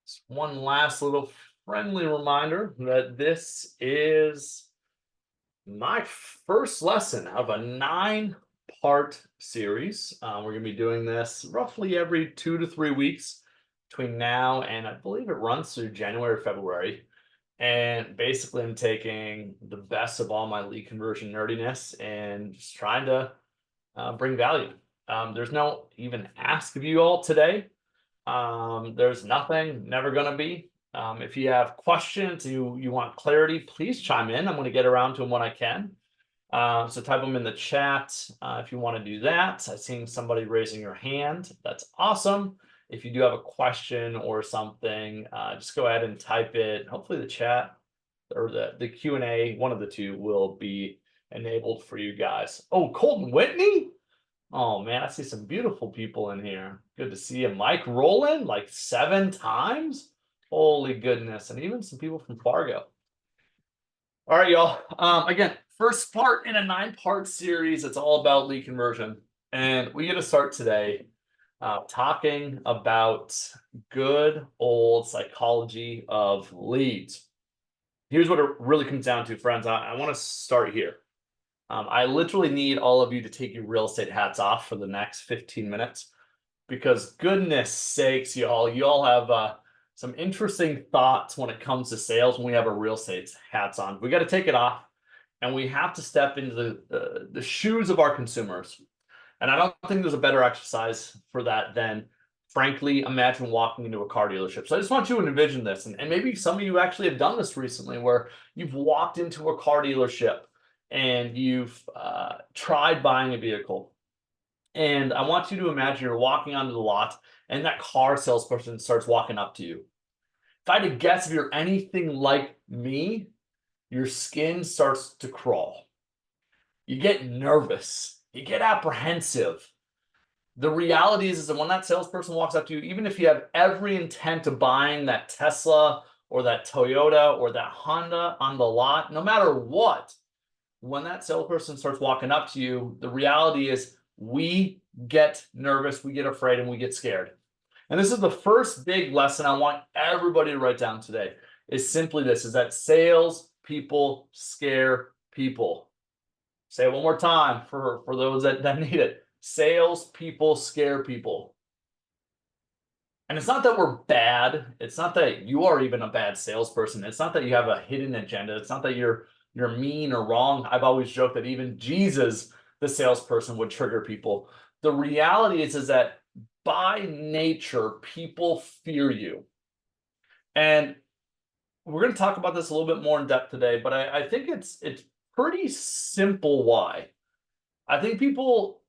Just one last little friendly reminder that this is my first lesson of a 9-part series. We're going to be doing this roughly every 2 to 3 weeks between now and I believe it runs through January or February. And basically, I'm taking the best of all my lead conversion nerdiness and just trying to bring value. There's no even ask of you all today. There's nothing, never gonna be. If you have questions, you want clarity, please chime in. I'm going to get around to them when I can. So type them in the chat if you want to do that. I've seen somebody raising your hand. That's awesome. If you do have a question or something, just go ahead and type it. Hopefully the chat or the Q&A, one of the two, will be enabled for you guys. Oh, Colton Whitney? Oh man, I see some beautiful people in here. Good to see you. Mike Rowland, like 7 times. Holy goodness. And even some people from Fargo. All right, y'all. Again, first part in a 9-part series. It's all about lead conversion. And we get to start today talking about good old psychology of leads. Here's what it really comes down to, friends. I want to start here. I literally need all of you to take your real estate hats off for the next 15 minutes because goodness sakes, y'all have some interesting thoughts when it comes to sales when we have our real estate hats on. We got to take it off and we have to step into the shoes of our consumers. And I don't think there's a better exercise for that than, frankly, imagine walking into a car dealership. So I just want you to envision this. And maybe some of you actually have done this recently where you've walked into a car dealership and you've tried buying a vehicle. And I want you to imagine you're walking onto the lot and that car salesperson starts walking up to you. If I had to guess, if you're anything like me, your skin starts to crawl. You get nervous. You get apprehensive. The reality is that when that salesperson walks up to you, even if you have every intent of buying that Tesla or that Toyota or that Honda on the lot, no matter what, when that salesperson starts walking up to you, the reality is we get nervous, we get afraid, and we get scared. And this is the first big lesson I want everybody to write down today, is simply this, is that sales people scare people. Say it one more time for those that need it. Sales people scare people. And it's not that we're bad. It's not that you are even a bad salesperson. It's not that you have a hidden agenda. It's not that you're mean or wrong. I've always joked that even Jesus, the salesperson, would trigger people. The reality is that by nature, people fear you. And we're going to talk about this a little bit more in depth today, but I think it's pretty simple why. I think people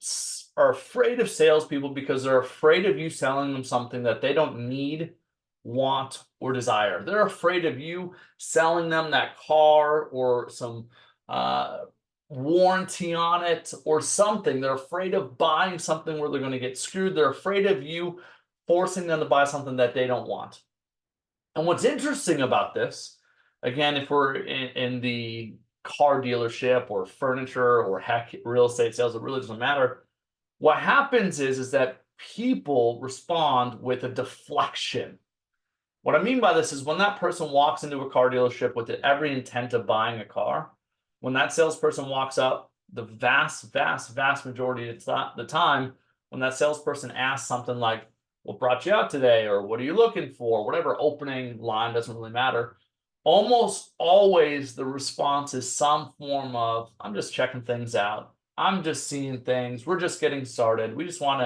are afraid of salespeople because they're afraid of you selling them something that they don't need, want, or desire. They're afraid of you selling them that car or some warranty on it or something. They're afraid of buying something where they're going to get screwed. They're afraid of you forcing them to buy something that they don't want. And what's interesting about this, again, if we're in the car dealership or furniture or heck, real estate sales, it really doesn't matter. What happens is that people respond with a deflection. What I mean by this is when that person walks into a car dealership with every intent of buying a car, when that salesperson walks up, the vast majority of the time, when that salesperson asks something like, what brought you out today? Or what are you looking for? Whatever opening line, doesn't really matter. Almost always the response is some form of, I'm just checking things out. I'm just seeing things. We're just getting started. We just want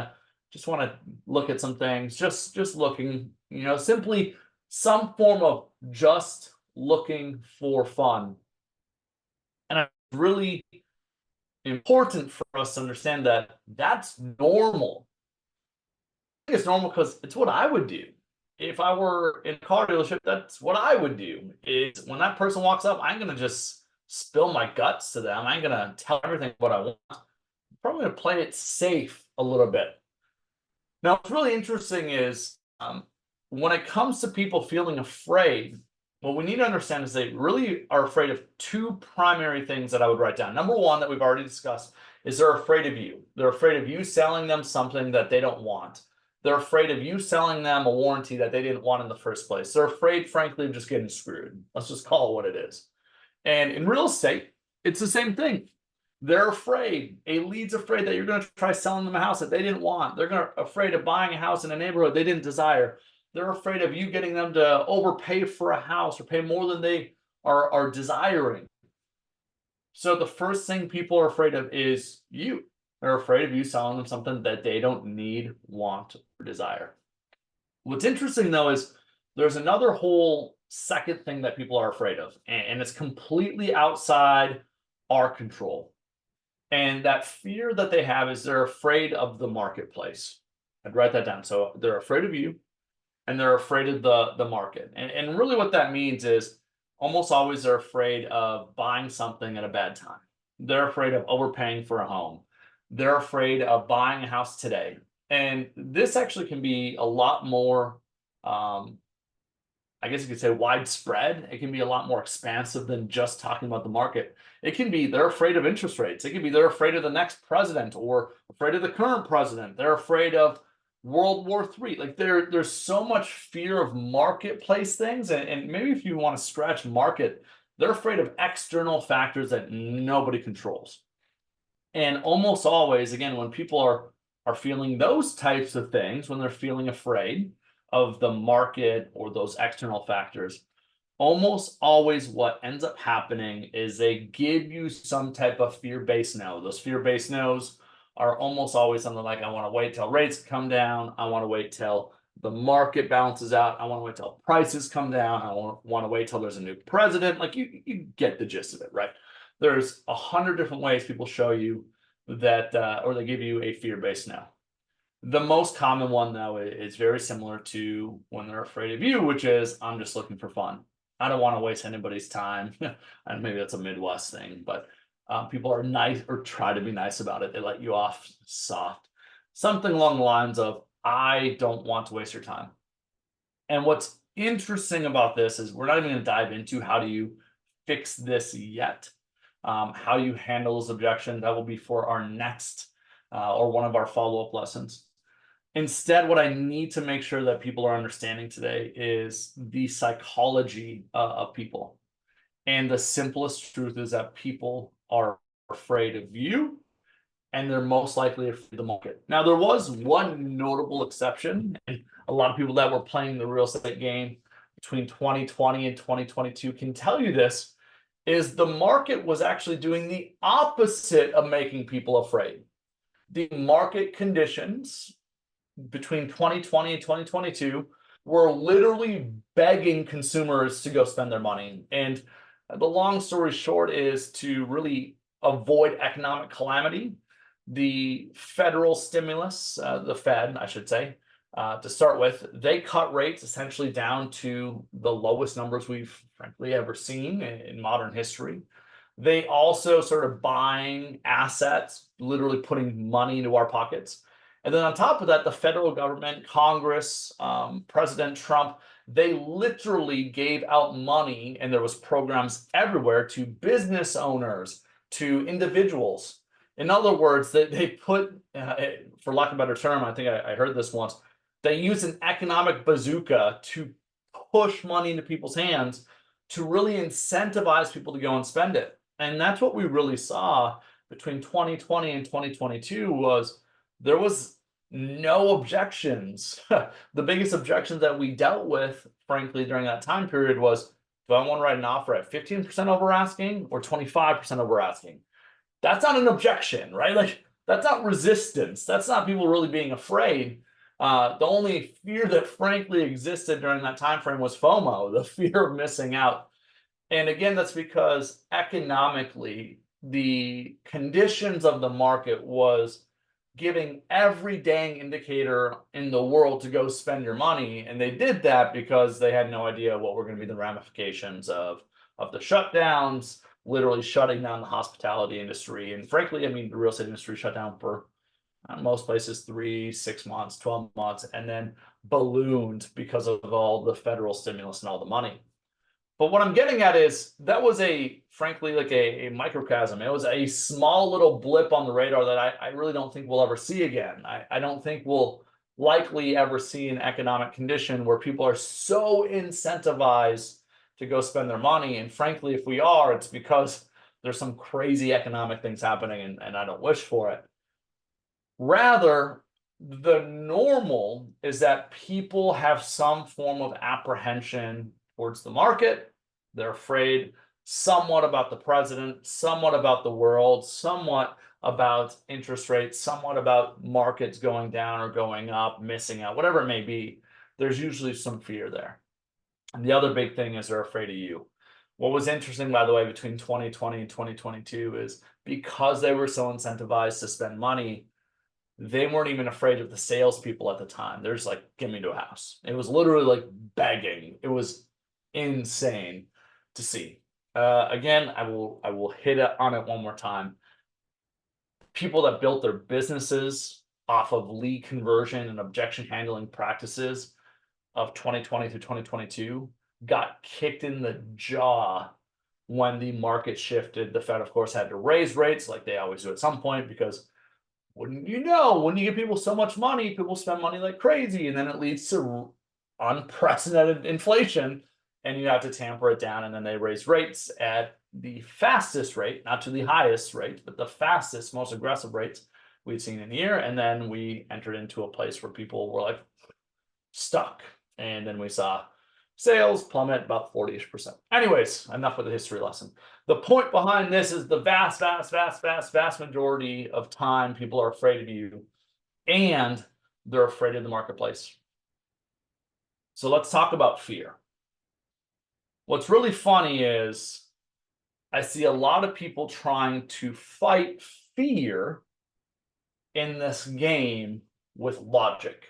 to look at some things, just looking, simply some form of just looking for fun. And it's really important for us to understand that that's normal. I think it's normal because it's what I would do. If I were in a car dealership, that's what I would do. Is when that person walks up, I'm going to just spill my guts to them. I'm going to tell everything what I want. I'm probably going to play it safe a little bit. Now, what's really interesting is when it comes to people feeling afraid, what we need to understand is they really are afraid of 2 primary things that I would write down. Number one, that we've already discussed, is they're afraid of you. They're afraid of you selling them something that they don't want. They're afraid of you selling them a warranty that they didn't want in the first place. They're afraid, frankly, of just getting screwed. Let's just call it what it is. And in real estate, it's the same thing. They're afraid. A lead's afraid that you're going to try selling them a house that they didn't want. They're afraid of buying a house in a neighborhood they didn't desire. They're afraid of you getting them to overpay for a house or pay more than they are desiring. So the first thing people are afraid of is you. They're afraid of you selling them something that they don't need, want, or desire. What's interesting, though, is there's another whole second thing that people are afraid of, and it's completely outside our control. And that fear that they have is they're afraid of the marketplace. I'd write that down. So they're afraid of you, and they're afraid of the market. And really what that means is almost always they're afraid of buying something at a bad time. They're afraid of overpaying for a home. They're afraid of buying a house today. And this actually can be a lot more, I guess you could say, widespread. It can be a lot more expansive than just talking about the market. It can be they're afraid of interest rates. It can be they're afraid of the next president or afraid of the current president. They're afraid of World War III. Like there's so much fear of marketplace things. And maybe if you want to stretch market, they're afraid of external factors that nobody controls. And almost always, again, when people are feeling those types of things, when they're feeling afraid of the market or those external factors, almost always what ends up happening is they give you some type of fear-based no. Those fear-based no's are almost always something like, I want to wait till rates come down. I want to wait till the market balances out. I want to wait till prices come down. I want to wait till there's a new president. Like you get the gist of it, right? There's 100 different ways people show you that, or they give you a fear-based no. The most common one, though, is very similar to when they're afraid of you, which is, I'm just looking for fun. I don't want to waste anybody's time. And maybe that's a Midwest thing, but people are nice or try to be nice about it. They let you off soft. Something along the lines of, I don't want to waste your time. And what's interesting about this is we're not even going to dive into how do you fix this yet. How you handle those objections, that will be for our next or one of our follow-up lessons. Instead, what I need to make sure that people are understanding today is the psychology of people. And the simplest truth is that people are afraid of you, and they're most likely afraid of the market. Now, there was one notable exception, and a lot of people that were playing the real estate game between 2020 and 2022 can tell you this, is the market was actually doing the opposite of making people afraid. The market conditions between 2020 and 2022 were literally begging consumers to go spend their money. And the long story short is to really avoid economic calamity, the federal stimulus, the Fed, I should say, to start with, they cut rates essentially down to the lowest numbers we've frankly ever seen in modern history. They also started buying assets, literally putting money into our pockets. And then on top of that, the federal government, Congress, President Trump, they literally gave out money, and there was programs everywhere to business owners, to individuals. In other words, they put, for lack of a better term, I think I heard this once, they used an economic bazooka to push money into people's hands to really incentivize people to go and spend it. And that's what we really saw between 2020 and 2022 was there was no objections. The biggest objections that we dealt with, frankly, during that time period was, do I want to write an offer at 15% over asking or 25% over asking? That's not an objection, right? Like that's not resistance. That's not people really being afraid. The only fear that frankly existed during that time frame was FOMO, the fear of missing out. And again, that's because economically, the conditions of the market was giving every dang indicator in the world to go spend your money. And they did that because they had no idea what were going to be the ramifications of the shutdowns, literally shutting down the hospitality industry. And frankly, I mean, the real estate industry shut down for most places 3, 6 months, 12 months, and then ballooned because of all the federal stimulus and all the money. But what I'm getting at is that was frankly, like a microcosm. It was a small little blip on the radar that I really don't think we'll ever see again. I don't think we'll likely ever see an economic condition where people are so incentivized to go spend their money. And frankly, if we are, it's because there's some crazy economic things happening, and I don't wish for it. Rather, the normal is that people have some form of apprehension towards the market. They're afraid somewhat about the president, somewhat about the world, somewhat about interest rates, somewhat about markets going down or going up, missing out, whatever it may be. There's usually some fear there. And the other big thing is they're afraid of you. What was interesting, by the way, between 2020 and 2022 is because they were so incentivized to spend money, they weren't even afraid of the salespeople at the time. They're just like, "Get me to a house." It was literally like begging. It was insane to see. Again, I will hit on it one more time. People that built their businesses off of lead conversion and objection handling practices of 2020 through 2022 got kicked in the jaw when the market shifted. The Fed, of course, had to raise rates like they always do at some point, because wouldn't you know, when you give people so much money, people spend money like crazy, and then it leads to unprecedented inflation, and you have to tamper it down. And then they raise rates at the fastest rate, not to the highest rate, but the fastest, most aggressive rates we'd seen in a year. And then we entered into a place where people were like stuck. And then we saw sales plummet about 40-ish%. Anyways, enough with the history lesson. The point behind this is the vast majority of time, people are afraid of you, and they're afraid of the marketplace. So let's talk about fear. What's really funny is I see a lot of people trying to fight fear in this game with logic.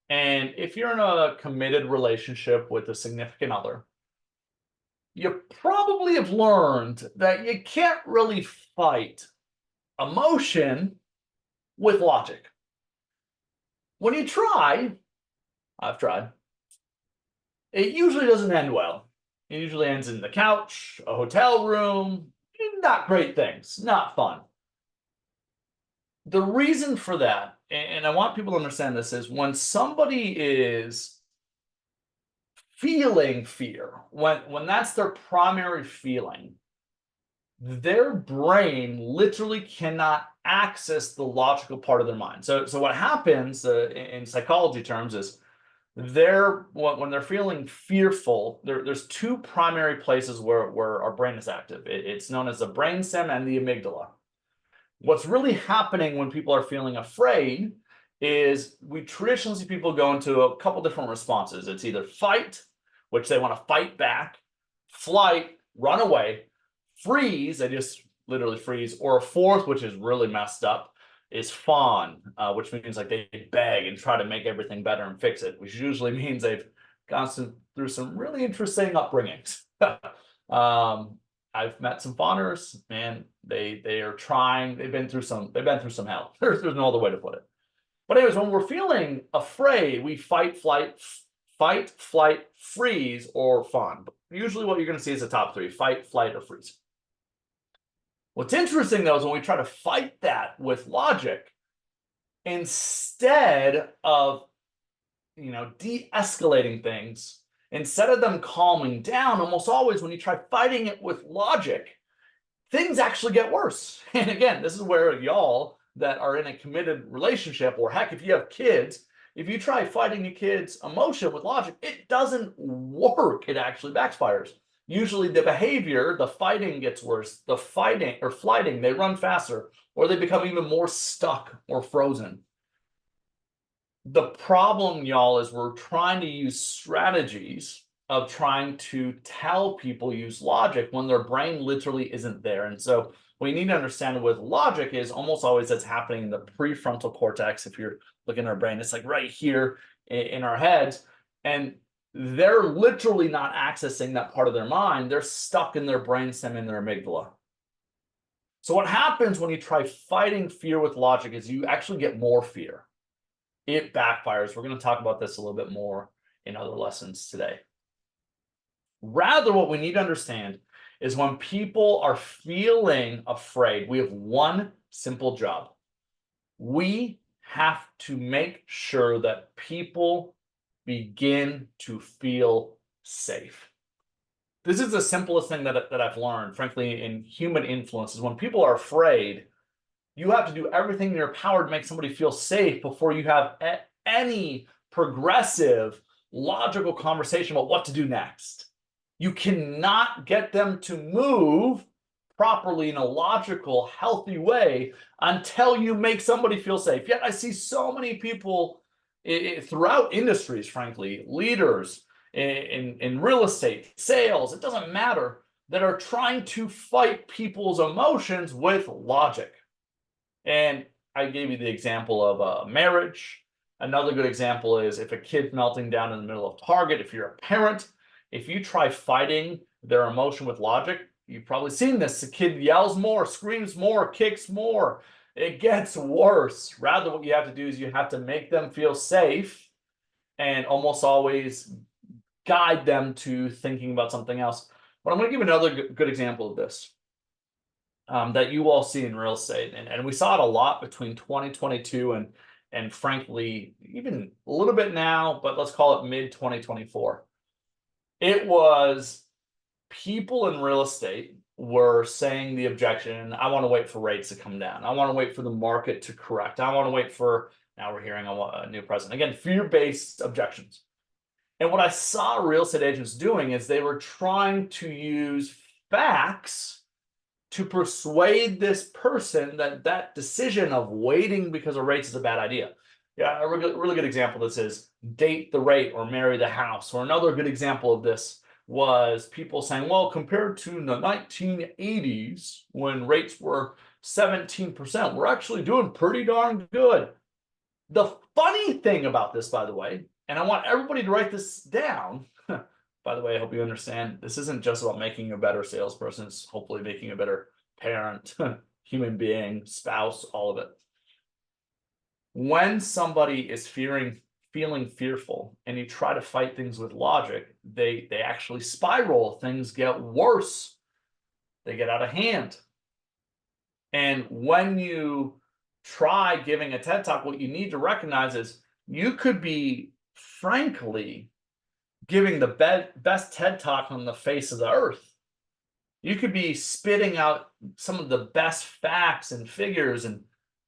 And if you're in a committed relationship with a significant other, you probably have learned that you can't really fight emotion with logic. When you try, I've tried, it usually doesn't end well. It usually ends in the couch, a hotel room, not great things, not fun. The reason for that, and I want people to understand this, is when somebody is feeling fear, when that's their primary feeling, their brain literally cannot access the logical part of their mind. So what happens in psychology terms is when they're feeling fearful, there's two primary places where our brain is active. It's known as the brainstem and the amygdala. What's really happening when people are feeling afraid is we traditionally see people go into a couple different responses. It's either fight, which they want to fight back, flight, run away, freeze, they just literally freeze, or a fourth, which is really messed up, is fawn, which means like they beg and try to make everything better and fix it, which usually means they've gone through some really interesting upbringings. I've met some fawners, man. They are trying. They've been through some hell. There's no other way to put it. But anyways, when we're feeling afraid, we fight, flight, freeze, or fawn. But usually, what you're going to see is the top three: fight, flight, or freeze. What's interesting though is when we try to fight that with logic, instead of de-escalating things, instead of them calming down, almost always when you try fighting it with logic, things actually get worse. And again, this is where y'all that are in a committed relationship, or heck, if you have kids, if you try fighting your kids' emotion with logic, it doesn't work. It actually backfires. Usually the behavior, the fighting gets worse. The fighting or flighting, they run faster, or they become even more stuck or frozen. The problem, y'all, is we're trying to use strategies of trying to tell people use logic when their brain literally isn't there. And so what you need to understand with logic is almost always that's happening in the prefrontal cortex. If you're looking at our brain, it's like right here in our heads. And they're literally not accessing that part of their mind. They're stuck in their brainstem in their amygdala. So what happens when you try fighting fear with logic is you actually get more fear. It backfires. We're going to talk about this a little bit more in other lessons today. Rather, what we need to understand is when people are feeling afraid, we have one simple job. We have to make sure that people begin to feel safe. This is the simplest thing that I've learned, frankly, in human influence is when people are afraid, you have to do everything in your power to make somebody feel safe before you have any progressive, logical conversation about what to do next. You cannot get them to move properly in a logical, healthy way until you make somebody feel safe. Yet I see so many people throughout industries, frankly, leaders in real estate, sales, it doesn't matter, that are trying to fight people's emotions with logic. And I gave you the example of marriage. Another good example is if a kid's melting down in the middle of Target, if you're a parent, if you try fighting their emotion with logic, you've probably seen this. The kid yells more, screams more, kicks more. It gets worse. Rather, what you have to do is you have to make them feel safe and almost always guide them to thinking about something else. But I'm going to give another good example of this. That you all see in real estate. And we saw it a lot between 2022 and frankly, even a little bit now, but let's call it mid 2024. It was people in real estate were saying the objection, I want to wait for rates to come down. I want to wait for the market to correct. I want to wait for, now we're hearing a new president. Again, fear-based objections. And what I saw real estate agents doing is they were trying to use facts to persuade this person that that decision of waiting because of rates is a bad idea. Yeah, a really good example of this is date the rate or marry the house. Or another good example of this was people saying, well, compared to the 1980s when rates were 17%, we're actually doing pretty darn good. The funny thing about this, by the way, and I want everybody to write this down. By the way, I hope you understand this isn't just about making a better salesperson, it's hopefully making a better parent, human being, spouse, all of it. When somebody is feeling fearful and you try to fight things with logic, they actually spiral, things get worse, they get out of hand. And when you try giving a TED Talk, what you need to recognize is you could be, frankly, giving the best TED Talk on the face of the earth. You could be spitting out some of the best facts and figures and,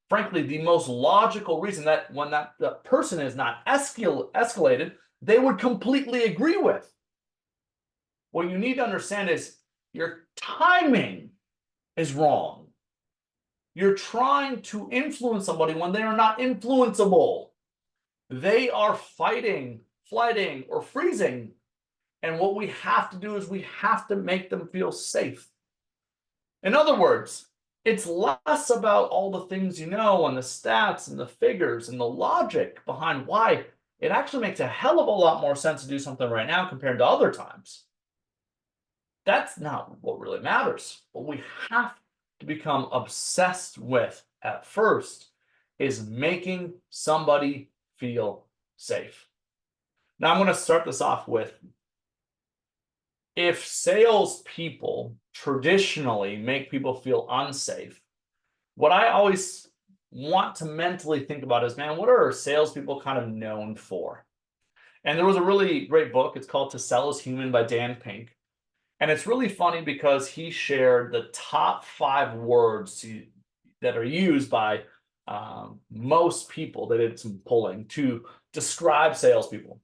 frankly, the most logical reason that when the person is not escalated, they would completely agree with. What you need to understand is your timing is wrong. You're trying to influence somebody when they are not influenceable. They are fighting, flighting, or freezing. And what we have to do is we have to make them feel safe. In other words, it's less about all the things you know and the stats and the figures and the logic behind why it actually makes a hell of a lot more sense to do something right now compared to other times. That's not what really matters. What we have to become obsessed with at first is making somebody feel safe. Now, I'm going to start this off with, if salespeople traditionally make people feel unsafe, what I always want to mentally think about is, man, what are salespeople kind of known for? And there was a really great book. It's called To Sell Is Human by Dan Pink. And it's really funny because he shared the top 5 words that are used by most people, that did some polling, to describe salespeople.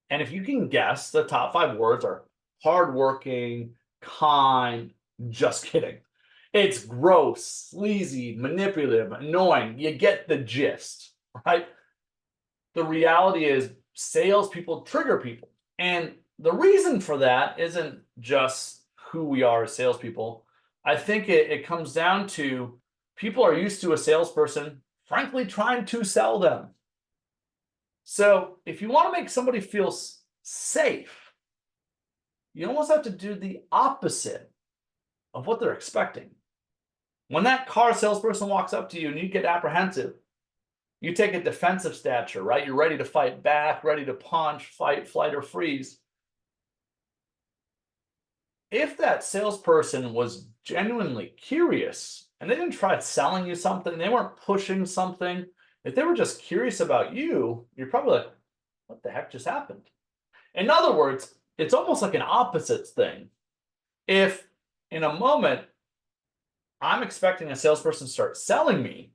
And if you can guess, the top 5 words are hardworking, kind, just kidding. It's gross, sleazy, manipulative, annoying. You get the gist, right? The reality is salespeople trigger people. And the reason for that isn't just who we are as salespeople. I think it comes down to people are used to a salesperson, frankly, trying to sell them. So if you want to make somebody feel safe, you almost have to do the opposite of what they're expecting. When that car salesperson walks up to you and you get apprehensive, you take a defensive stature, right? You're ready to fight back, ready to punch, fight, flight, or freeze. If that salesperson was genuinely curious and they didn't try selling you something, they weren't pushing something, If they were just curious about you, you're probably like, what the heck just happened? In other words, it's almost like an opposite thing. If in a moment I'm expecting a salesperson to start selling me,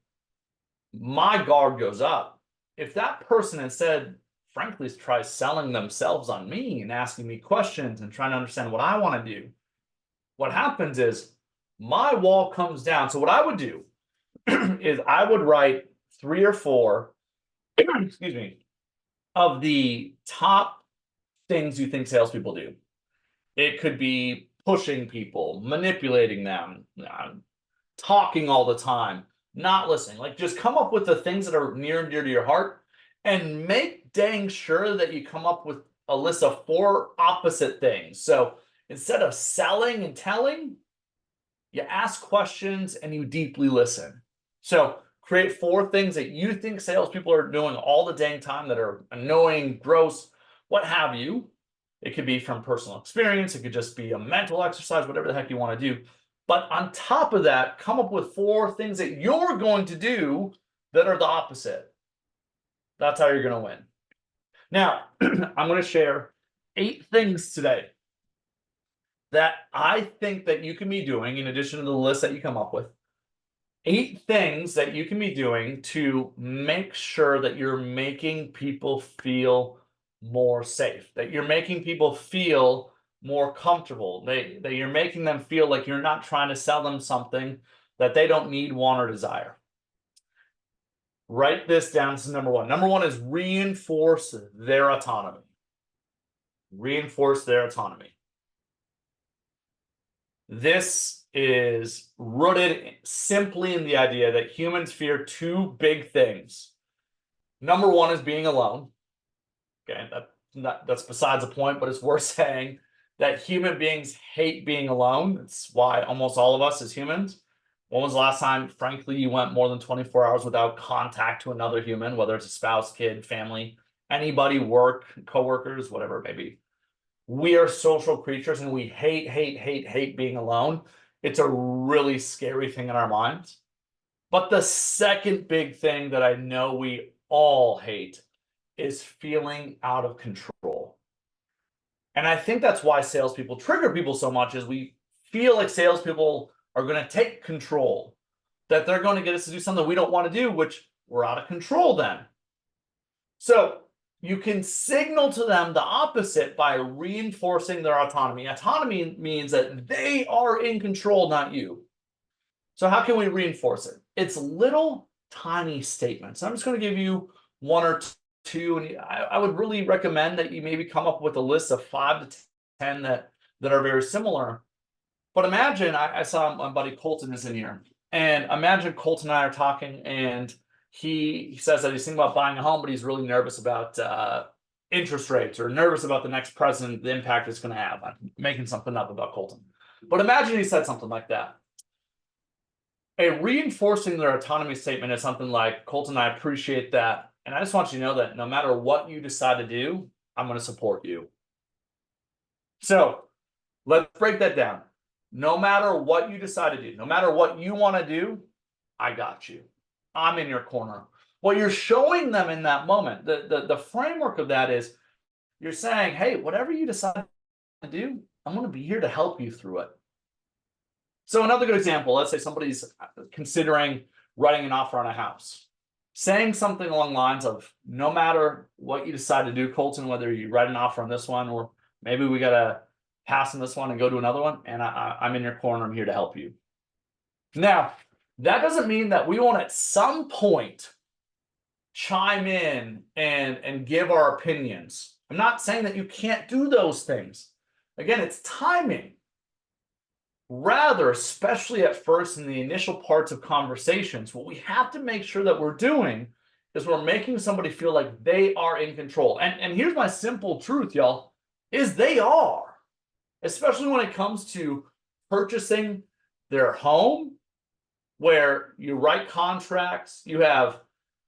my guard goes up. If that person instead, frankly, tries selling themselves on me and asking me questions and trying to understand what I want to do, what happens is my wall comes down. So what I would do is I would write 3 or 4, excuse me, of the top things you think salespeople do. It could be pushing people, manipulating them, talking all the time, not listening. Like, just come up with the things that are near and dear to your heart and make dang sure that you come up with a list of 4 opposite things. So instead of selling and telling, you ask questions and you deeply listen. So create 4 things that you think salespeople are doing all the dang time that are annoying, gross, what have you. It could be from personal experience. It could just be a mental exercise, whatever the heck you want to do. But on top of that, come up with 4 things that you're going to do that are the opposite. That's how you're going to win. Now, I'm going to share 8 things today that I think that you can be doing in addition to the list that you come up with. 8 things that you can be doing to make sure that you're making people feel more safe, that you're making people feel more comfortable, that you're making them feel like you're not trying to sell them something that they don't need, want, or desire. Write this down. This is number 1. Number 1 is reinforce their autonomy. Reinforce their autonomy. This is rooted simply in the idea that humans fear 2 big things. Number 1 is being alone. Okay, that's besides the point, but it's worth saying that human beings hate being alone. It's why almost all of us as humans. When was the last time, frankly, you went more than 24 hours without contact to another human, whether it's a spouse, kid, family, anybody, work, coworkers, whatever it may be? We are social creatures and we hate being alone. It's a really scary thing in our minds. But the second big thing that I know we all hate is feeling out of control. And I think that's why salespeople trigger people so much, is we feel like salespeople are going to take control, that they're going to get us to do something we don't want to do, which we're out of control then. So you can signal to them the opposite by reinforcing their autonomy. Autonomy means that they are in control, not you. So how can we reinforce it? It's little tiny statements. I'm just going to give you 1 or 2, and I would really recommend that you maybe come up with a list of 5 to 10 that are very similar. But imagine, I saw my buddy Colton is in here, and imagine Colton and I are talking, and he says that he's thinking about buying a home, but he's really nervous about interest rates, or nervous about the next president, the impact it's going to have. I'm making something up about Colton. But imagine he said something like that. A reinforcing their autonomy statement is something like, Colton, I appreciate that. And I just want you to know that no matter what you decide to do, I'm going to support you. So let's break that down. No matter what you decide to do, no matter what you want to do, I got you. I'm in your corner. What you're showing them in that moment, the framework of that is you're saying, hey, whatever you decide to do, I'm going to be here to help you through it. So another good example, let's say somebody's considering writing an offer on a house. Saying something along the lines of, no matter what you decide to do, Colton, whether you write an offer on this one, or maybe we got to pass on this one and go to another one, and I'm in your corner, I'm here to help you. Now, that doesn't mean that we won't at some point chime in and give our opinions. I'm not saying that you can't do those things. Again, it's timing. Rather, especially at first in the initial parts of conversations, what we have to make sure that we're doing is we're making somebody feel like they are in control. And here's my simple truth, y'all, is they are. Especially when it comes to purchasing their home, where you write contracts, you have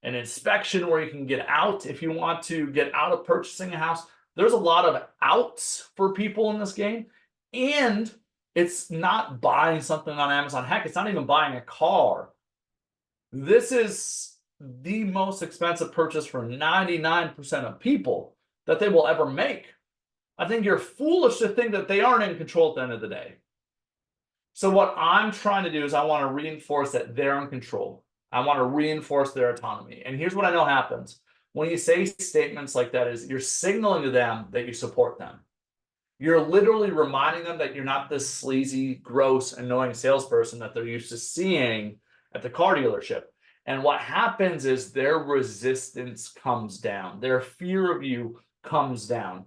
an inspection where you can get out if you want to get out of purchasing a house. There's a lot of outs for people in this game. And it's not buying something on Amazon. Heck, it's not even buying a car. This is the most expensive purchase for 99% of people that they will ever make. I think you're foolish to think that they aren't in control at the end of the day. So what I'm trying to do is I want to reinforce that they're in control. I want to reinforce their autonomy. And here's what I know happens. When you say statements like that is you're signaling to them that you support them. You're literally reminding them that you're not this sleazy, gross, annoying salesperson that they're used to seeing at the car dealership. And what happens is their resistance comes down. Their fear of you comes down.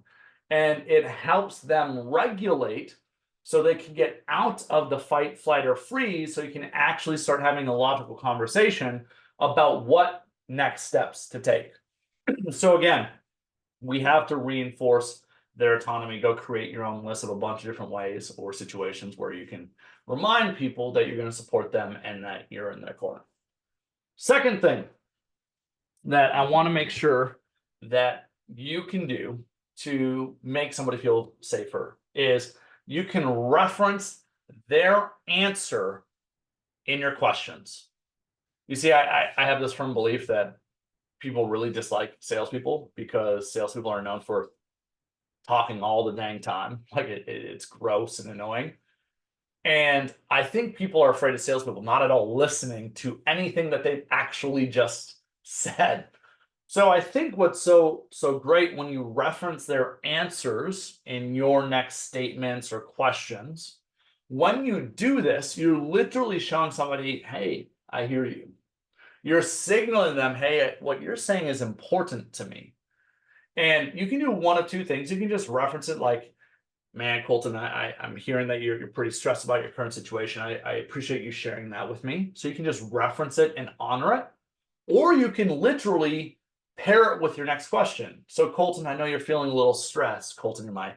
And it helps them regulate so they can get out of the fight, flight, or freeze so you can actually start having a logical conversation about what next steps to take. So again, we have to reinforce their autonomy. Go create your own list of a bunch of different ways or situations where you can remind people that you're going to support them and that you're in their corner. Second thing that I want to make sure that you can do to make somebody feel safer is you can reference their answer in your questions. You see, I have this firm belief that people really dislike salespeople because salespeople are known for talking all the dang time. Like it's gross and annoying. And I think people are afraid of salespeople not at all listening to anything that they've actually just said. So I think what's so great when you reference their answers in your next statements or questions, when you do this, you're literally showing somebody, hey, I hear you. You're signaling them, hey, what you're saying is important to me. And you can do one of two things. You can just reference it like, man, Colton, I'm hearing that you're pretty stressed about your current situation. I appreciate you sharing that with me. So you can just reference it and honor it. Or you can literally pair it with your next question. So Colton, I know you're feeling a little stressed. Colton, you're my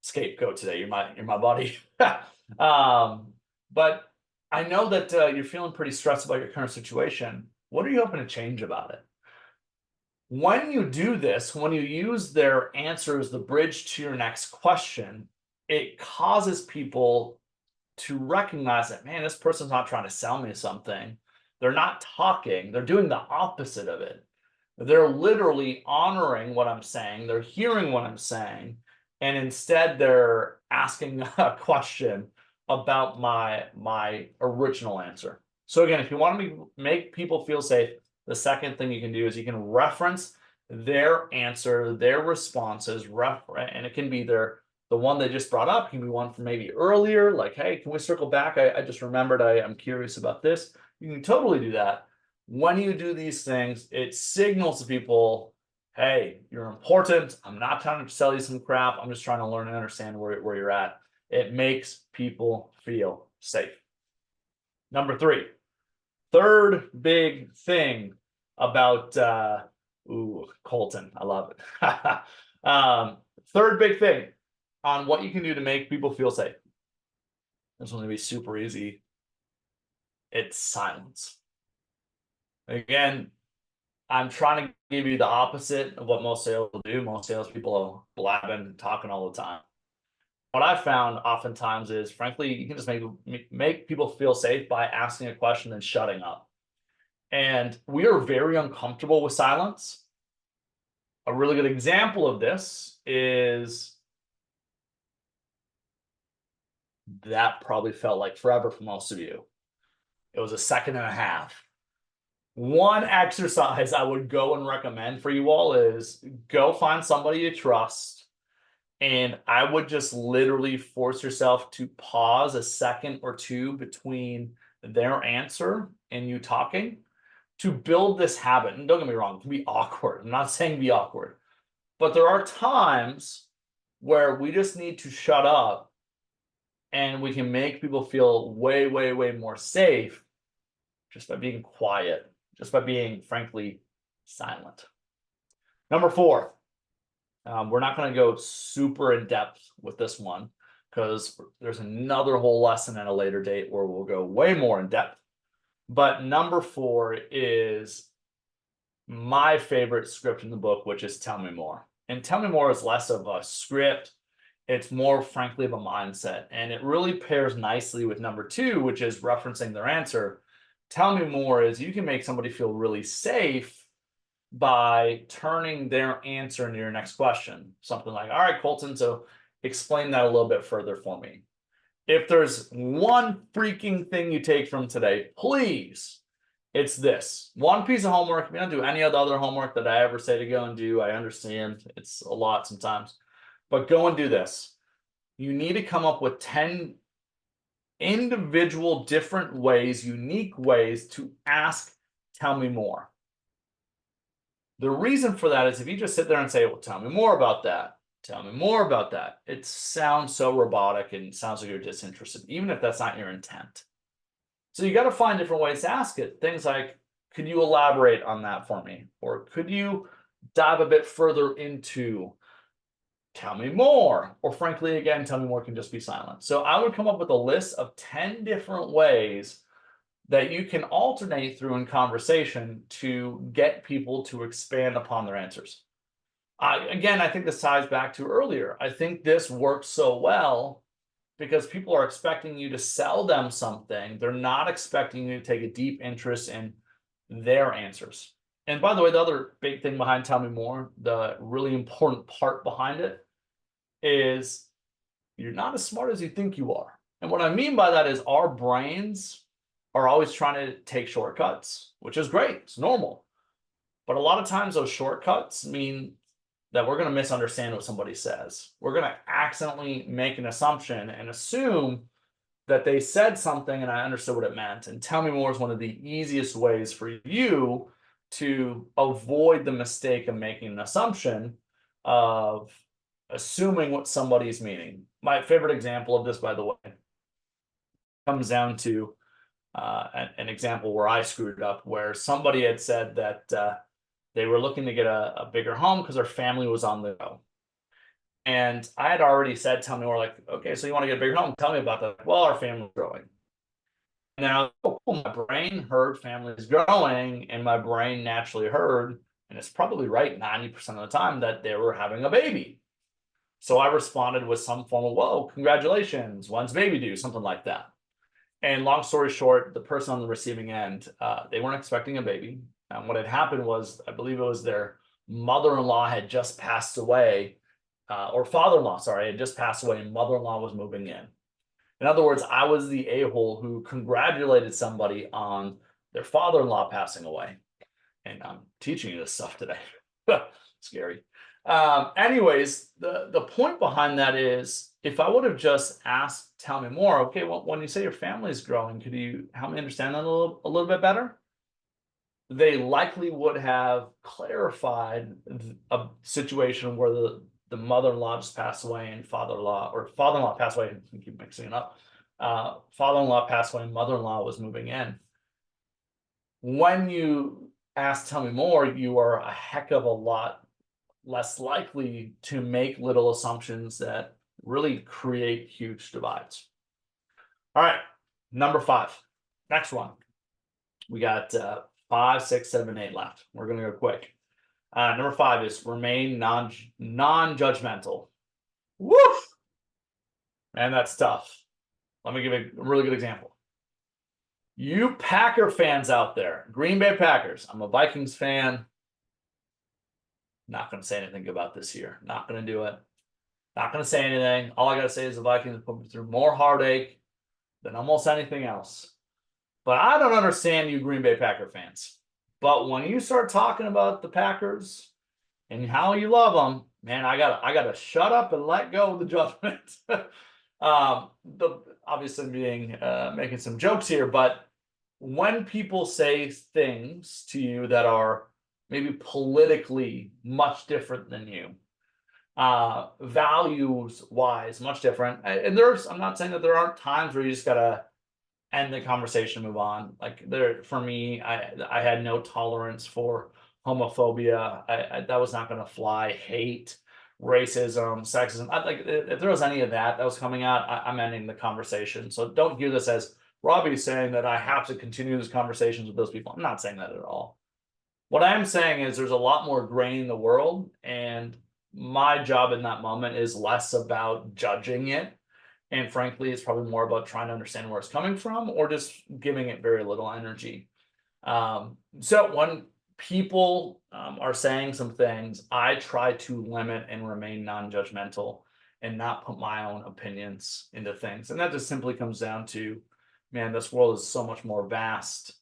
scapegoat today. You're my buddy. But I know that you're feeling pretty stressed about your current situation. What are you hoping to change about it? When you do this, when you use their answer as the bridge to your next question, it causes people to recognize that, man, this person's not trying to sell me something. They're not talking. They're doing the opposite of it. They're literally honoring what I'm saying. They're hearing what I'm saying. And instead, they're asking a question about my original answer. So again, if you want to make people feel safe, the second thing you can do is you can reference their answer, their responses, and it can be the one they just brought up. It can be one from maybe earlier, like, hey, can we circle back? I just remembered I'm curious about this. You can totally do that. When you do these things, it signals to people, hey, you're important. I'm not trying to sell you some crap. I'm just trying to learn and understand where you're at. It makes people feel safe. Number three, third big thing about Colton. I love it. Third big thing on what you can do to make people feel safe. This one's going to be super easy. It's silence. Again, I'm trying to give you the opposite of what most sales do. Most salespeople are blabbing, talking all the time. What I've found oftentimes is, frankly, you can just make people feel safe by asking a question and shutting up. And we are very uncomfortable with silence. A really good example of this is that probably felt like forever for most of you. It was a second and a half. One exercise I would go and recommend for you all is go find somebody you trust. And I would just literally force yourself to pause a second or two between their answer and you talking to build this habit. And don't get me wrong, it can be awkward. I'm not saying be awkward, but there are times where we just need to shut up and we can make people feel way, way, way more safe just by being quiet, just by being, frankly, silent. Number four, we're not going to go super in depth with this one because there's another whole lesson at a later date where we'll go way more in depth. But number four is my favorite script in the book, which is Tell Me More. And Tell Me More is less of a script. It's more, frankly, of a mindset. And it really pairs nicely with number two, which is referencing their answer. tell me more is you can make somebody feel really safe by turning their answer into your next question. Something like, all right, Colton, so explain that a little bit further for me. If there's one freaking thing you take from today, please, it's this. One piece of homework. You don't do any of the other homework that I ever say to go and do. I understand it's a lot sometimes, but go and do this. You need to come up with 10 individual different ways, unique ways to ask, tell me more. The reason for that is if you just sit there and say, well, tell me more about that. Tell me more about that. It sounds so robotic and sounds like you're disinterested, even if that's not your intent. So you got to find different ways to ask it. Things like, could you elaborate on that for me? Or could you dive a bit further into, tell me more? Or frankly, again, tell me more can just be silent. So I would come up with a list of 10 different ways that you can alternate through in conversation to get people to expand upon their answers. Again, I think this ties back to earlier. I think this works so well because people are expecting you to sell them something. They're not expecting you to take a deep interest in their answers. And by the way, the other big thing behind Tell Me More, the really important part behind it is you're not as smart as you think you are. And what I mean by that is our brains are always trying to take shortcuts, which is great. It's normal. But a lot of times those shortcuts mean that we're going to misunderstand what somebody says. We're going to accidentally make an assumption and assume that they said something and I understood what it meant. And Tell Me More is one of the easiest ways for you to avoid the mistake of making an assumption of assuming what somebody's meaning. My favorite example of this, by the way, comes down to an example where I screwed up, where somebody had said that they were looking to get a bigger home because their family was on the go. And I had already said, tell me more, like, okay, so you want to get a bigger home? Tell me about that. Well, our family's growing. And now my brain heard families growing, and my brain naturally heard, and it's probably right 90% of the time, that they were having a baby. So I responded with some form of, whoa, congratulations, when's baby due? Something like that. And long story short, the person on the receiving end, they weren't expecting a baby. And what had happened was, I believe it was their mother-in-law had just passed away, or father-in-law, sorry, had just passed away, and mother-in-law was moving in. In other words, I was the a-hole who congratulated somebody on their father-in-law passing away. And I'm teaching you this stuff today. Scary. Anyways, the point behind that is, if I would have just asked, tell me more, okay, well, when you say your family is growing, could you help me understand that a little bit better? They likely would have clarified a situation where the mother-in-law just passed away and father-in-law passed away, I keep mixing it up. Father-in-law passed away and mother-in-law was moving in. When you ask, tell me more, you are a heck of a lot less likely to make little assumptions that really create huge divides. All right, number 5. Next one. We got 5, 6, 7, 8 left. We're going to go quick. Number 5 is remain non-judgmental. Woof! And that's tough. Let me give a really good example. You Packer fans out there, Green Bay Packers. I'm a Vikings fan. Not going to say anything about this year. Not going to do it. Not going to say anything. All I got to say is the Vikings put me through more heartache than almost anything else. But I don't understand you Green Bay Packer fans. But when you start talking about the Packers and how you love them, man, I gotta shut up and let go of the judgment. Obviously being making some jokes here, but when people say things to you that are maybe politically much different than you, values wise much different, and I'm not saying that there aren't times where you just gotta end the conversation, move on. Like for me, I had no tolerance for homophobia. That was not going to fly. Hate, racism, sexism. If there was any of that was coming out, I'm ending the conversation. So don't hear this as Robbie saying that I have to continue these conversations with those people. I'm not saying that at all. What I'm saying is there's a lot more gray in the world, and my job in that moment is less about judging it And frankly, it's probably more about trying to understand where it's coming from or just giving it very little energy. So when people are saying some things, I try to limit and remain non-judgmental and not put my own opinions into things. And that just simply comes down to, man, this world is so much more vast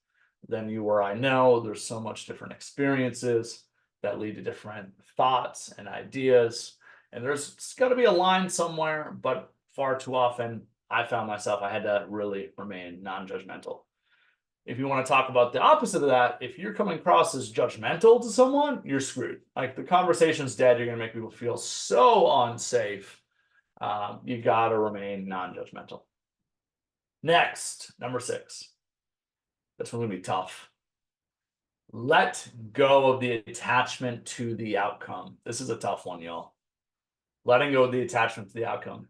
than you or I know. There's so much different experiences that lead to different thoughts and ideas. And there's got to be a line somewhere, but far too often I found myself, I had to really remain non-judgmental. If you want to talk about the opposite of that, if you're coming across as judgmental to someone, you're screwed. Like the conversation's dead. You're going to make people feel so unsafe. You got to remain non-judgmental. Next, number 6. This one's going to be tough. Let go of the attachment to the outcome. This is a tough one, y'all. Letting go of the attachment to the outcome.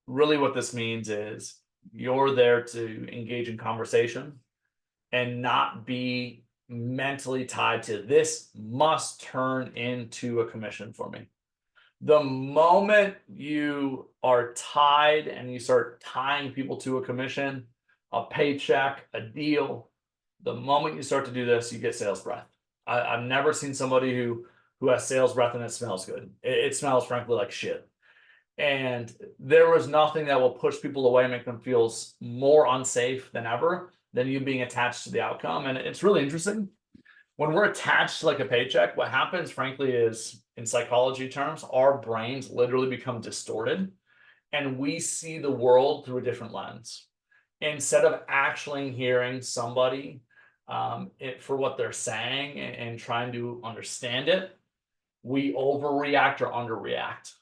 Really what this means is you're there to engage in conversation and not be mentally tied to this must turn into a commission for me. The moment you are tied and you start tying people to a commission, a paycheck, a deal, the moment you start to do this, you get sales breath. I've never seen somebody who has sales breath and it smells good. It smells frankly like shit. And there was nothing that will push people away and make them feel more unsafe than ever than you being attached to the outcome. And it's really interesting. When we're attached to like a paycheck, what happens, frankly, is in psychology terms, our brains literally become distorted and we see the world through a different lens. Instead of actually hearing somebody for what they're saying and trying to understand it, we overreact or underreact.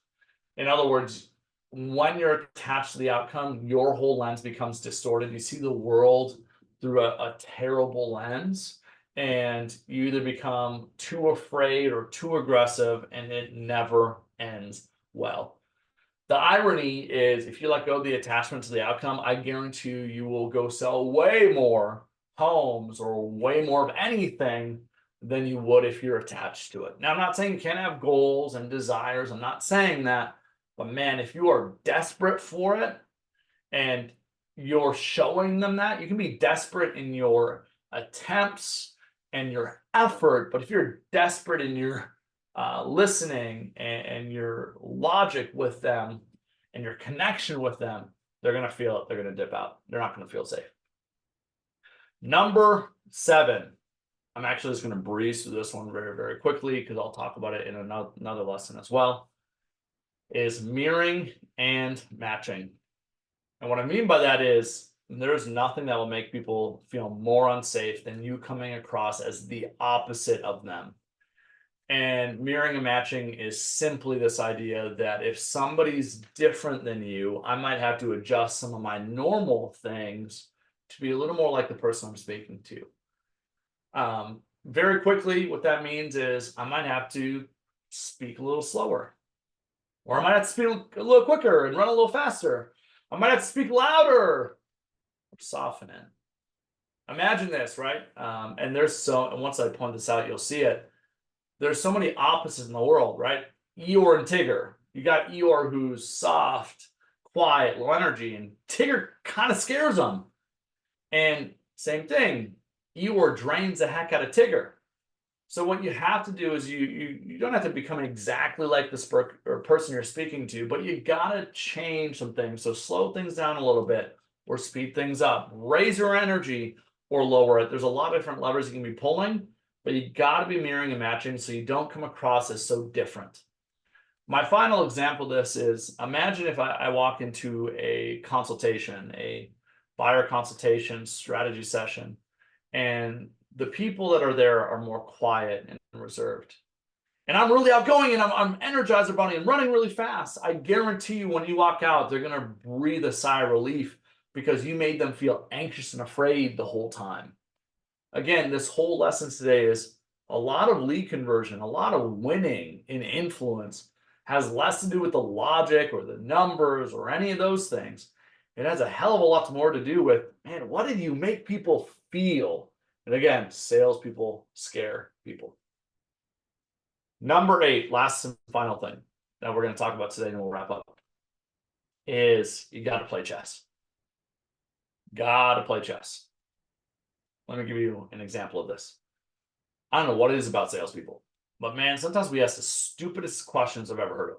In other words, when you're attached to the outcome, your whole lens becomes distorted. You see the world through a terrible lens, and you either become too afraid or too aggressive, and it never ends well. The irony is, if you let go of the attachment to the outcome, I guarantee you will go sell way more homes or way more of anything than you would if you're attached to it. Now, I'm not saying you can't have goals and desires. I'm not saying that. But man, if you are desperate for it and you're showing them that, you can be desperate in your attempts and your effort. But if you're desperate in your listening and your logic with them and your connection with them, they're going to feel it. They're going to dip out. They're not going to feel safe. Number 7. I'm actually just going to breeze through this one very, very quickly because I'll talk about it in another lesson as well, is mirroring and matching. And what I mean by that is there's nothing that will make people feel more unsafe than you coming across as the opposite of them. And mirroring and matching is simply this idea that if somebody's different than you, I might have to adjust some of my normal things to be a little more like the person I'm speaking to. Very quickly, what that means is I might have to speak a little slower, or I might have to speak a little quicker and run a little faster. I might have to speak louder or soften it. Imagine this, right? And once I point this out, you'll see it. There's so many opposites in the world, right? Eeyore and Tigger. You got Eeyore who's soft, quiet, low energy, and Tigger kind of scares them. And same thing, Eeyore drains the heck out of Tigger. So what you have to do is you don't have to become exactly like this person you're speaking to, but you gotta change some things. So slow things down a little bit or speed things up, raise your energy or lower it. There's a lot of different levers you can be pulling, but you gotta be mirroring and matching so you don't come across as so different. My final example of this is, imagine if I walk into a consultation, a buyer consultation strategy session, and the people that are there are more quiet and reserved. And I'm really outgoing and I'm energized about it and running really fast. I guarantee you when you walk out, they're going to breathe a sigh of relief because you made them feel anxious and afraid the whole time. Again, this whole lesson today is a lot of lead conversion, a lot of winning in influence has less to do with the logic or the numbers or any of those things. It has a hell of a lot more to do with, man, what did you make people feel? And again, salespeople scare people. Number 8, last and final thing that we're going to talk about today, and we'll wrap up. is you got to play chess. Got to play chess. Let me give you an example of this. I don't know what it is about salespeople, but man, sometimes we ask the stupidest questions I've ever heard of.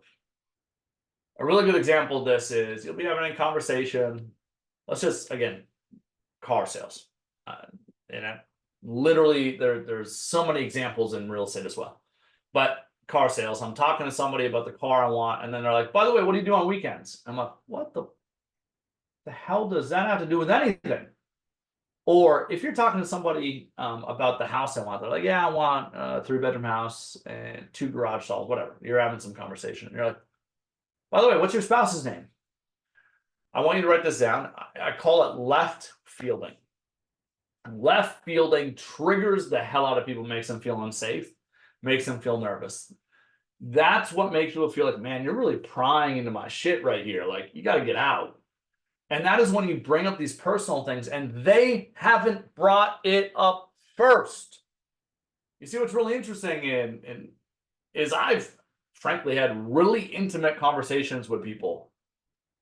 A really good example of this is you'll be having a conversation. Let's just, again, car sales. And literally, there's so many examples in real estate as well. But car sales, I'm talking to somebody about the car I want, and then they're like, by the way, what do you do on weekends? I'm like, what the hell does that have to do with anything? Or if you're talking to somebody about the house I want, they're like, yeah, I want a 3-bedroom house and 2 garage stalls, whatever. You're having some conversation. You're like, by the way, what's your spouse's name? I want you to write this down. I call it left fielding. Left fielding triggers the hell out of people, makes them feel unsafe, makes them feel nervous. That's what makes people feel like, man, you're really prying into my shit right here. Like, you got to get out. And that is when you bring up these personal things and they haven't brought it up first. You see, what's really interesting is I've frankly had really intimate conversations with people,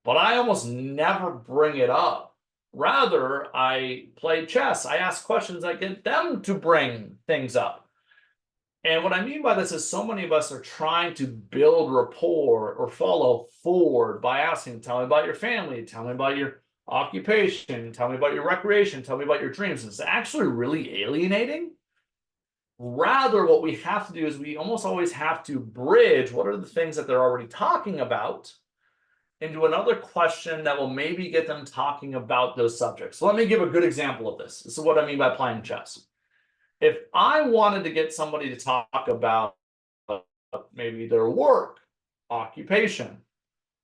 but I almost never bring it up. Rather, I play chess. I ask questions. I get them to bring things up. And what I mean by this is so many of us are trying to build rapport or follow forward by asking, tell me about your family, tell me about your occupation, tell me about your recreation, tell me about your dreams. It's actually really alienating. Rather, what we have to do is we almost always have to bridge what are the things that they're already talking about into another question that will maybe get them talking about those subjects. So let me give a good example of this. This is what I mean by playing chess. If I wanted to get somebody to talk about maybe their work, occupation,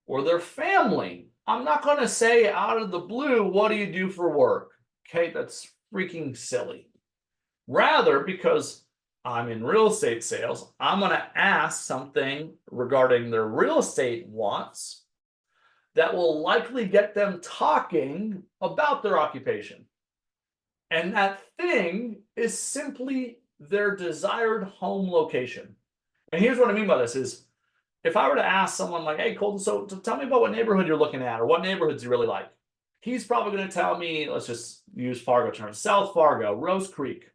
or their family, I'm not going to say out of the blue, what do you do for work? Okay, that's freaking silly. Rather, because I'm in real estate sales, I'm going to ask something regarding their real estate wants that will likely get them talking about their occupation. And that thing is simply their desired home location. And here's what I mean by this is, if I were to ask someone like, hey, Colton, so tell me about what neighborhood you're looking at or what neighborhoods you really like. He's probably going to tell me, let's just use Fargo terms, South Fargo, Rose Creek.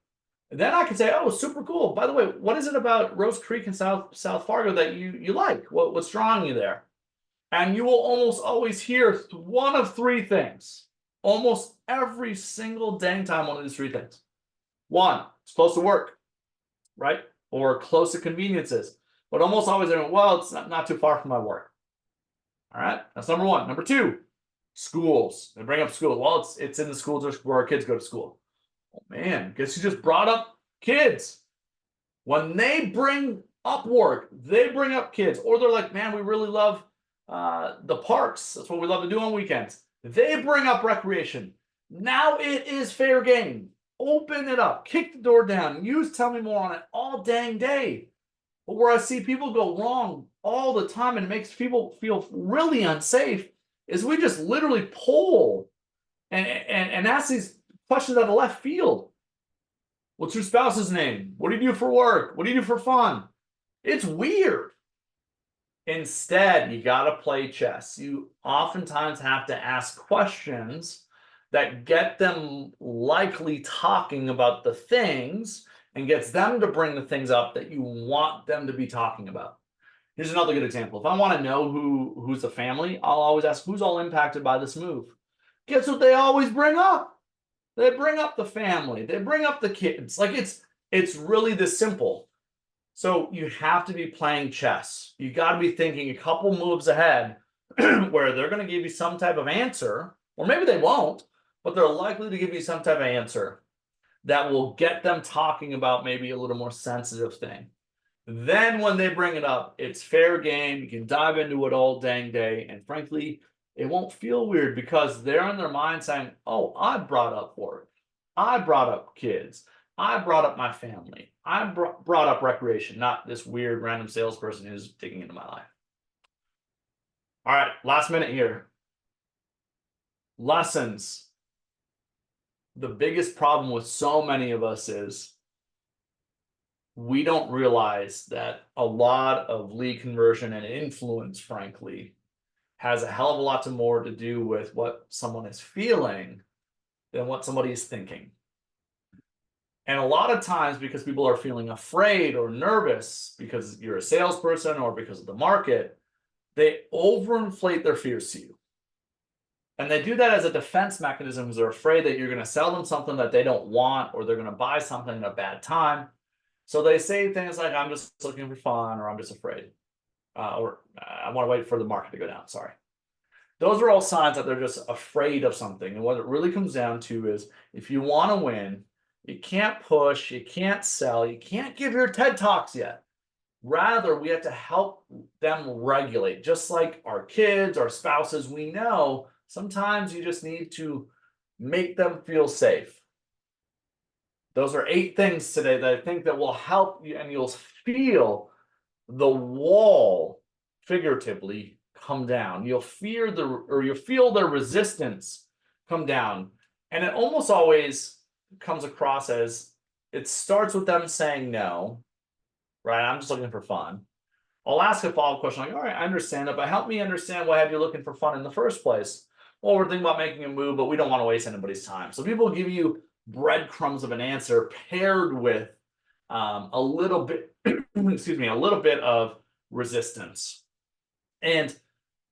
And then I can say, oh, super cool. By the way, what is it about Rose Creek and South Fargo that you like? What's drawing you there? And you will almost always hear one of 3 things. Almost every single dang time, one of these 3 things. 1, it's close to work, right? Or close to conveniences. But almost always, well, it's not too far from my work. All right, that's number 1. Number 2, schools. They bring up schools. Well, it's in the schools where our kids go to school. Oh man, guess you just brought up kids. When they bring up work, they bring up kids. Or they're like, man, we really love the parks. That's what we love to do on weekends. They bring up recreation. Now it is fair game. Open it up. Kick the door down. Use tell me more on it all dang day. But where I see people go wrong all the time and it makes people feel really unsafe is we just literally pull and ask these questions out of left field. What's your spouse's name? What do you do for work? What do you do for fun? It's weird. Instead, you got to play chess. You oftentimes have to ask questions that get them likely talking about the things and gets them to bring the things up that you want them to be talking about. Here's another good example. If I want to know who's the family, I'll always ask who's all impacted by this move. Guess what they always bring up? They bring up the family. They bring up the kids. Like it's really this simple. So you have to be playing chess. You got to be thinking a couple moves ahead where they're going to give you some type of answer, or maybe they won't, but they're likely to give you some type of answer that will get them talking about maybe a little more sensitive thing. Then when they bring it up, it's fair game. You can dive into it all dang day. And frankly, it won't feel weird because they're in their mind saying, oh, I brought up work. I brought up kids. I brought up my family. I brought up recreation, not this weird random salesperson who's digging into my life. All right, last minute here. Lessons. The biggest problem with so many of us is we don't realize that a lot of lead conversion and influence, frankly, has a hell of a lot more to do with what someone is feeling than what somebody is thinking. And a lot of times, because people are feeling afraid or nervous because you're a salesperson or because of the market, they overinflate their fears to you. And they do that as a defense mechanism because they're afraid that you're going to sell them something that they don't want, or they're going to buy something at a bad time. So they say things like, I'm just looking for fun, or I'm just afraid, or I want to wait for the market to go down. Sorry. Those are all signs that they're just afraid of something. And what it really comes down to is, if you want to win, you can't push, you can't sell, you can't give your TED Talks yet. Rather, we have to help them regulate. Just like our kids, our spouses, we know sometimes you just need to make them feel safe. Those are 8 things today that I think that will help you, and you'll feel the wall figuratively come down. You'll feel the resistance come down. And it almost always comes across as, it starts with them saying no, right? I'm just looking for fun. I'll ask a follow-up question like, all right, I understand that, but help me understand why have you looking for fun in the first place? Well, we're thinking about making a move, but we don't want to waste anybody's time. So people give you breadcrumbs of an answer paired with a little bit, excuse me, a little bit of resistance. And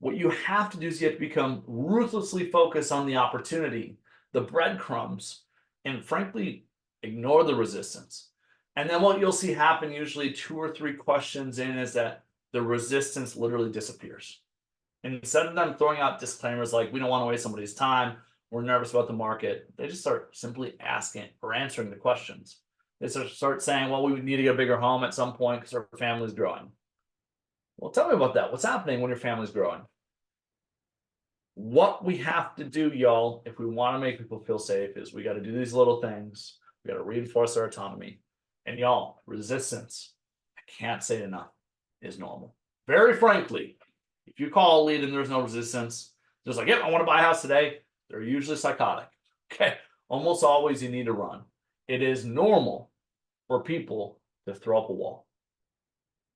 what you have to do is you have to become ruthlessly focused on the opportunity, the breadcrumbs, and frankly, ignore the resistance. And then what you'll see happen usually 2 or 3 questions in is that the resistance literally disappears. And instead of them throwing out disclaimers like, we don't want to waste somebody's time, we're nervous about the market, they just start simply asking or answering the questions. They start saying, well, we need to get a bigger home at some point because our family's growing. Well, tell me about that. What's happening when your family's growing? What we have to do, y'all, if we want to make people feel safe, is we got to do these little things. We got to reinforce their autonomy. And y'all, resistance, I can't say it enough, is normal. Very frankly, if you call a lead and there's no resistance, just like, yep, I want to buy a house today, they're usually psychotic. Okay, almost always you need to run. It is normal for people to throw up a wall.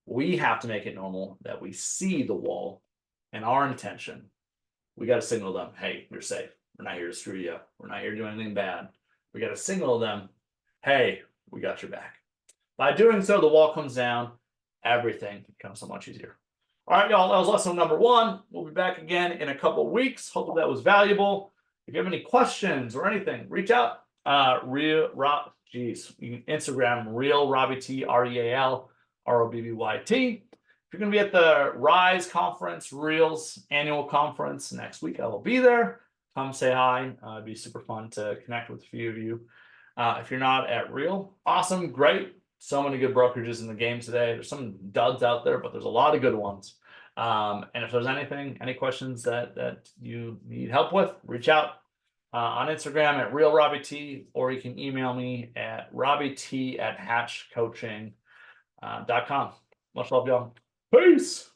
We have to make it normal that we see the wall and our intention. We got to signal them, hey, you're safe. We're not here to screw you up. We're not here to do anything bad. We got to signal them, hey, we got your back. By doing so, the wall comes down. Everything becomes so much easier. All right, y'all, that was lesson number 1. We'll be back again in a couple of weeks. Hopefully that was valuable. If you have any questions or anything, reach out. You can Instagram Real Robbie T, REAL ROBBYT. If you're going to be at the Rise Conference, Reels annual conference next week, I will be there. Come say hi. It'd be super fun to connect with a few of you. If you're not at Real, awesome, great. So many good brokerages in the game today. There's some duds out there, but there's a lot of good ones. And if there's any questions that you need help with, reach out on Instagram at RealRobbieT, or you can email me at robbiet@hatchcoaching.com. Much love, y'all. Peace.